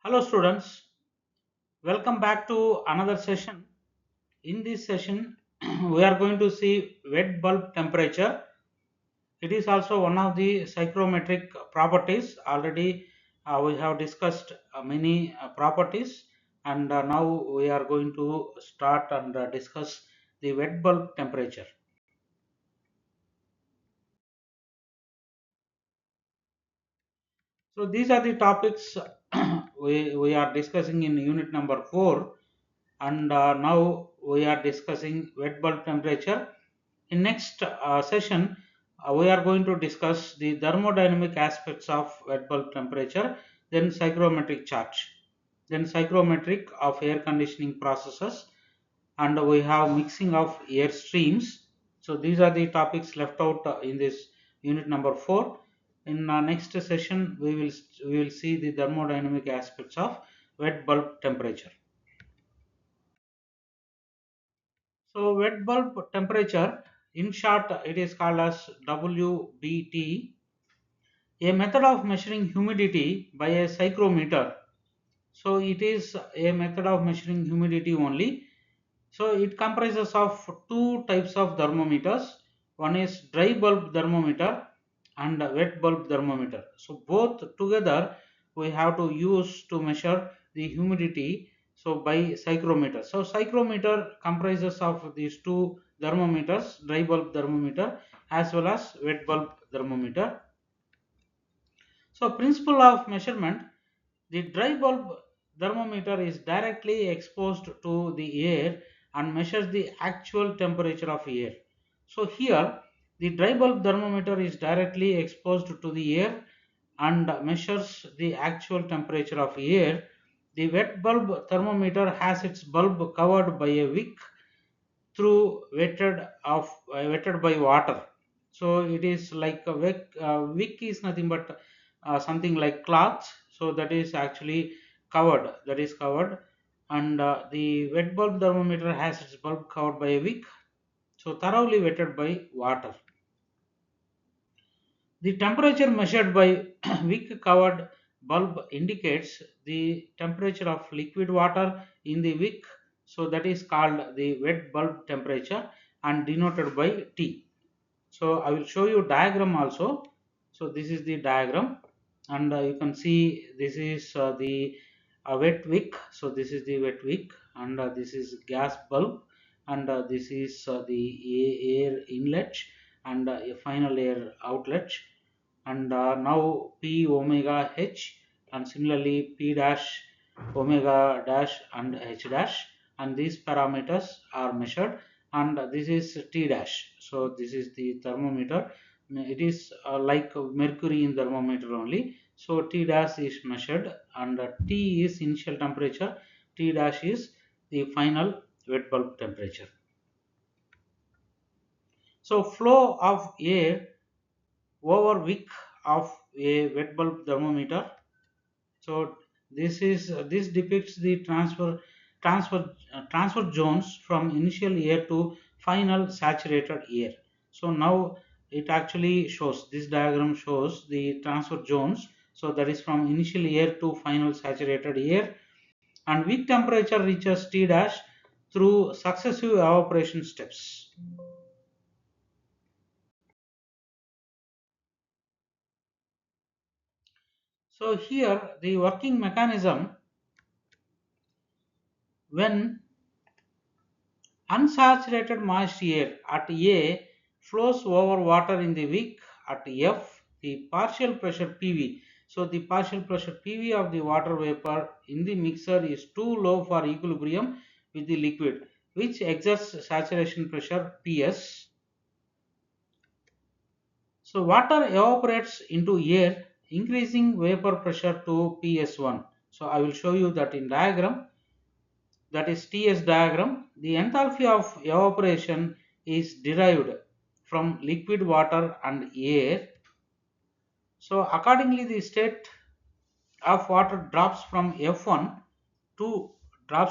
Hello students, welcome back to another session. In this session, we are going to see wet bulb temperature. It is also one of the psychrometric properties. Already we have discussed many properties, and now we are going to start and discuss the wet bulb temperature. So these are the topics we are discussing in unit number 4, and now we are discussing wet bulb temperature. In next session, we are going to discuss the thermodynamic aspects of wet bulb temperature, then psychrometric charge, then psychrometric of air conditioning processes, and we have mixing of air streams. So these are the topics left out in this unit number 4. In next session, we will see the thermodynamic aspects of wet bulb temperature. So wet bulb temperature, in short, it is called as WBT, a method of measuring humidity by a psychrometer. So it is a method of measuring humidity only. So it comprises of two types of thermometers. One is dry bulb thermometer and wet bulb thermometer. So both together we have to use to measure the humidity, so by psychrometer. So psychrometer comprises of these two thermometers, dry bulb thermometer as well as wet bulb thermometer. So principle of measurement, the dry bulb thermometer is directly exposed to the air and measures the actual temperature of air. So here the dry bulb thermometer is directly exposed to the air and measures the actual temperature of air. The wet bulb thermometer has its bulb covered by a wick through wetted by water. So it is like a wick is nothing but something like cloth, so that is actually covered, and the wet bulb thermometer has its bulb covered by a wick, so thoroughly wetted by water. The temperature measured by wick covered bulb indicates the temperature of liquid water in the wick, so that is called the wet bulb temperature and denoted by T. So I will show you diagram also. So this is the diagram, and you can see this is the wet wick. So this is the wet wick, and this is gas bulb, and this is the air inlet and a final air outlet, and now P omega H, and similarly P dash omega dash and H dash, and these parameters are measured, and this is T dash. So this is the thermometer. It is like mercury in thermometer only. So T dash is measured, and T is initial temperature, T dash is the final wet bulb temperature. So flow of air over wick of a wet bulb thermometer. So this depicts the transfer zones from initial air to final saturated air. So now it actually shows, this diagram shows the transfer zones. So that is from initial air to final saturated air, and wick temperature reaches T dash through successive evaporation steps. So here the working mechanism, when unsaturated moist air at A flows over water in the wick at F, the partial pressure PV. So the partial pressure PV of the water vapor in the mixer is too low for equilibrium with the liquid, which exerts saturation pressure PS. So water evaporates into air, increasing vapor pressure to PS1. So I will show you that in diagram, that is TS diagram. The enthalpy of evaporation is derived from liquid water and air. So accordingly the state of water to drops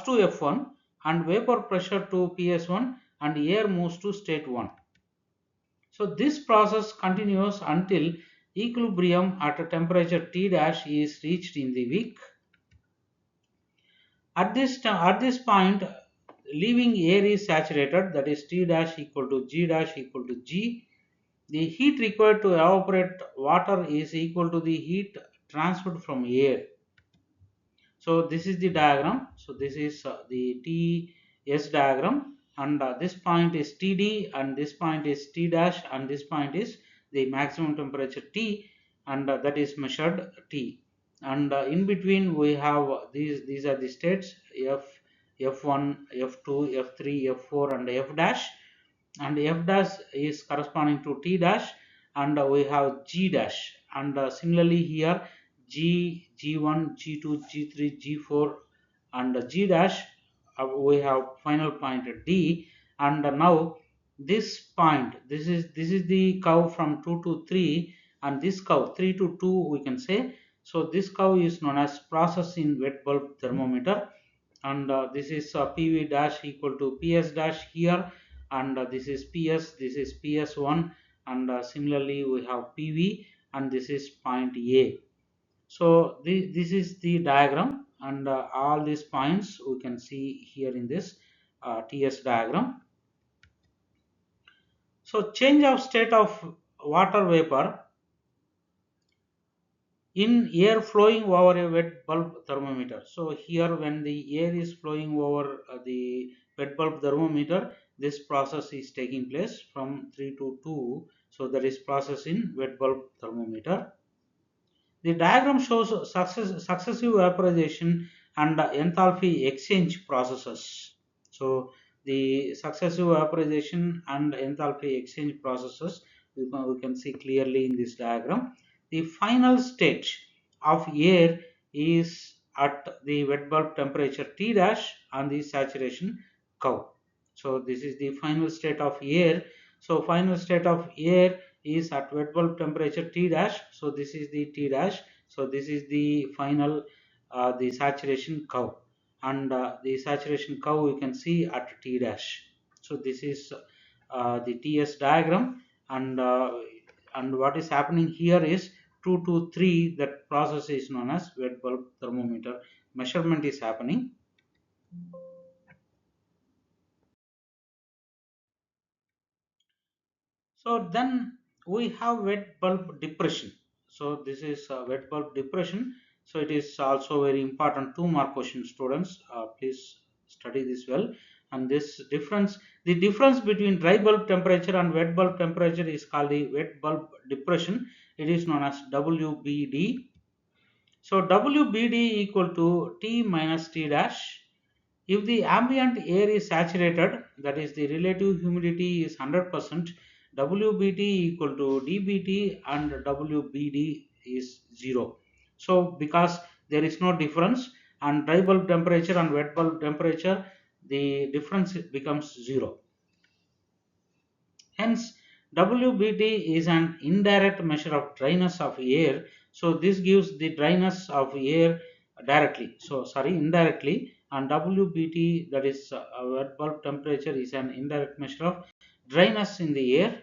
to F1, and vapor pressure to PS1, and air moves to state 1. So this process continues until equilibrium at a temperature T dash is reached in the wick. At this point, leaving air is saturated, that is T dash equal to G dash equal to G. The heat required to evaporate water is equal to the heat transferred from air. So this is the diagram. So this is the TS diagram, and this point is TD, and this point is T dash, and this point is the maximum temperature T, and that is measured T. And in between we have these are the states F, F1, F2, F3, F4, and F dash, and F dash is corresponding to T dash, and we have G dash, and similarly here G, G1, G2, G3, G4, and G dash, we have final point D. And now this point, this is the curve from 2 to 3, and this curve 3 to 2 we can say. So this curve is known as process in wet bulb thermometer, and this is PV dash equal to PS dash here, and this is PS, this is PS1, and similarly we have PV, and this is point A. So this is the diagram, and all these points we can see here in this TS diagram. So change of state of water vapor in air flowing over a wet bulb thermometer. So here when the air is flowing over the wet bulb thermometer, this process is taking place from 3 to 2. So that is process in wet bulb thermometer. The diagram shows successive vaporization and enthalpy exchange processes. So the successive vaporization and enthalpy exchange processes we can see clearly in this diagram. The final state of air is at the wet bulb temperature T dash on the saturation curve. So this is the final state of air. So final state of air is at wet bulb temperature T dash. So this is the T dash. So this is the final the saturation curve, and the saturation curve we can see at T dash. So this is the TS diagram, and what is happening here is 2 to 3, that process is known as wet bulb thermometer measurement is happening. So then we have wet bulb depression. So this is wet bulb depression. So it is also very important 2 mark question, students. Please study this well. And this difference, the difference between dry bulb temperature and wet bulb temperature is called the wet bulb depression. It is known as WBD. So WBD equal to T minus T dash. If the ambient air is saturated, that is the relative humidity is 100%, WBT equal to dBT and WBD is 0. So because there is no difference, and dry bulb temperature and wet bulb temperature, the difference becomes 0. Hence, WBT is an indirect measure of dryness of air. So this gives the dryness of air directly. So sorry, indirectly. And WBT, that is wet bulb temperature, is an indirect measure of dryness in the air.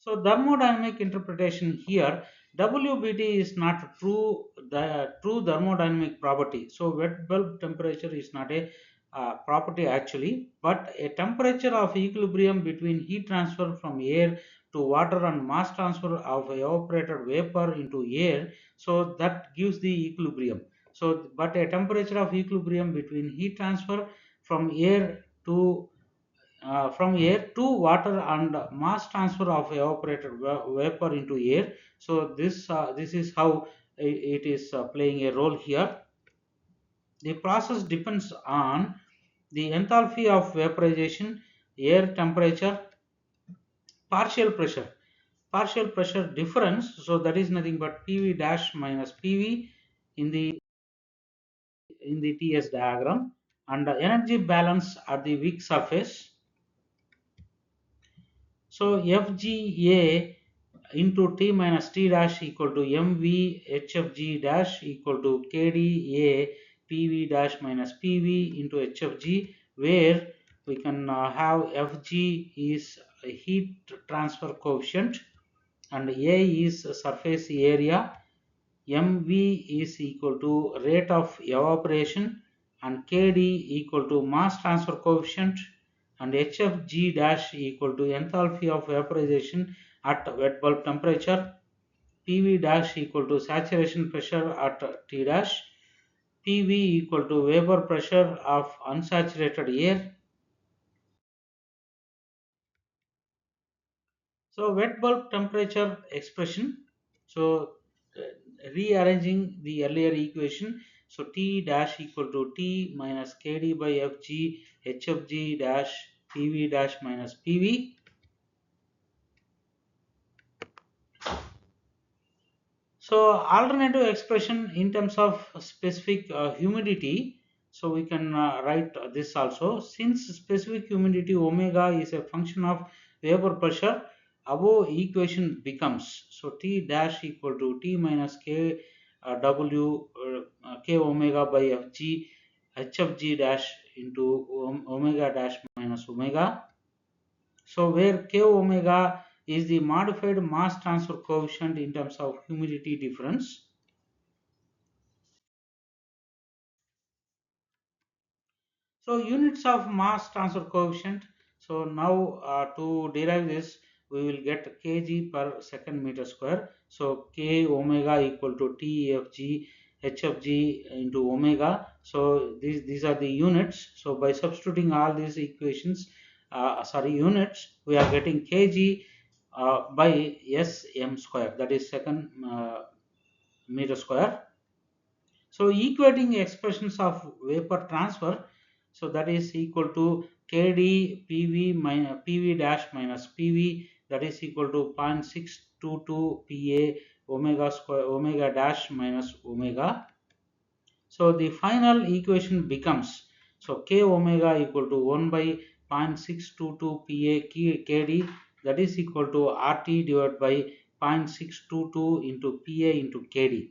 So thermodynamic interpretation here, WBT is not the true thermodynamic property. So wet bulb temperature is not a property actually, but a temperature of equilibrium between heat transfer from air to water and mass transfer of evaporated vapor into air. So that gives the equilibrium. So but a temperature of equilibrium between heat transfer from air to from air to water and mass transfer of evaporated vapor into air. So this is how it is playing a role here. The process depends on the enthalpy of vaporization, air temperature, partial pressure, difference. So that is nothing but PV dash minus PV in the TS diagram, and the energy balance at the weak surface. So FGA into T minus T dash equal to MV HFG dash equal to KDA PV dash minus PV into HFG, where we can have FG is a heat transfer coefficient and A is surface area, MV is equal to rate of evaporation and KD equal to mass transfer coefficient and HFG dash equal to enthalpy of vaporization at wet bulb temperature, PV dash equal to saturation pressure at T dash, PV equal to vapor pressure of unsaturated air. So wet bulb temperature expression. So rearranging the earlier equation. So T dash equal to T minus KD by FG HFG dash PV dash minus PV. So alternative expression in terms of specific humidity. So we can write this also. Since specific humidity omega is a function of vapor pressure, above equation becomes so T dash equal to T minus K W K omega by Fg HFG dash into omega dash minus omega. So where K omega is the modified mass transfer coefficient in terms of humidity difference. So units of mass transfer coefficient. So now to derive this, we will get kg per second meter square. So K omega equal to TFG HFG into omega. So these are the units. So by substituting all these equations, units, we are getting kg by Sm square, that is second meter square. So equating expressions of vapor transfer, so that is equal to Kd PV minus PV dash minus PV, that is equal to 0.622 Pa omega square omega dash minus omega. So the final equation becomes so K omega equal to 1 by 0.622 Pa Kd, that is equal to RT divided by 0.622 into Pa into Kd.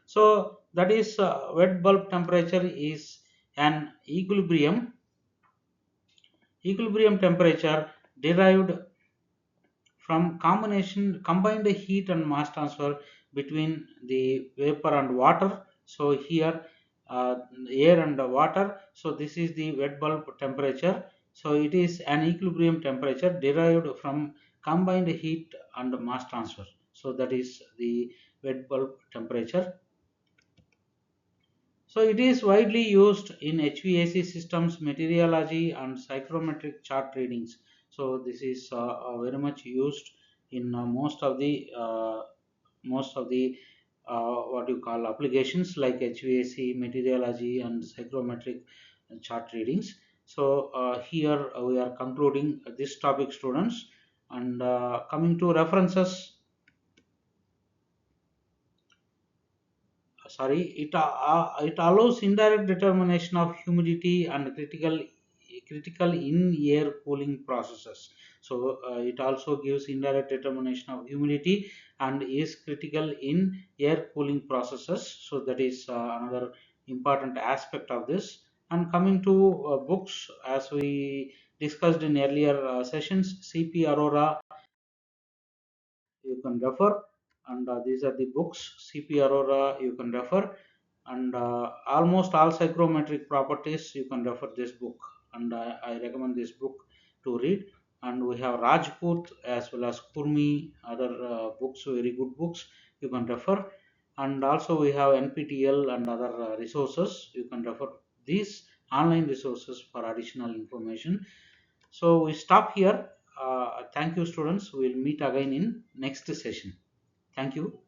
So that is wet bulb temperature is an equilibrium temperature derived from combined heat and mass transfer between the vapor and water. So here air and water. So this is the wet bulb temperature. So it is an equilibrium temperature derived from combined heat and mass transfer. So that is the wet bulb temperature. So it is widely used in HVAC systems, meteorology and psychrometric chart readings. So this is very much used in most of the what you call applications like HVAC, meteorology and psychrometric chart readings. So here we are concluding this topic, students, and coming to references. It allows indirect determination of humidity and critical in air cooling processes. So it also gives indirect determination of humidity and is critical in air cooling processes. So that is another important aspect of this. And coming to books, as we discussed in earlier sessions, CP Aurora you can refer, and these are the books. CP Aurora you can refer, and almost all psychrometric properties you can refer this book, and I recommend this book to read. And we have Rajput as well as Kurmi, other books, very good books you can refer. And also we have NPTEL and other resources you can refer these online resources for additional information. So we stop here. Thank you, students. We'll meet again in next session. Thank you.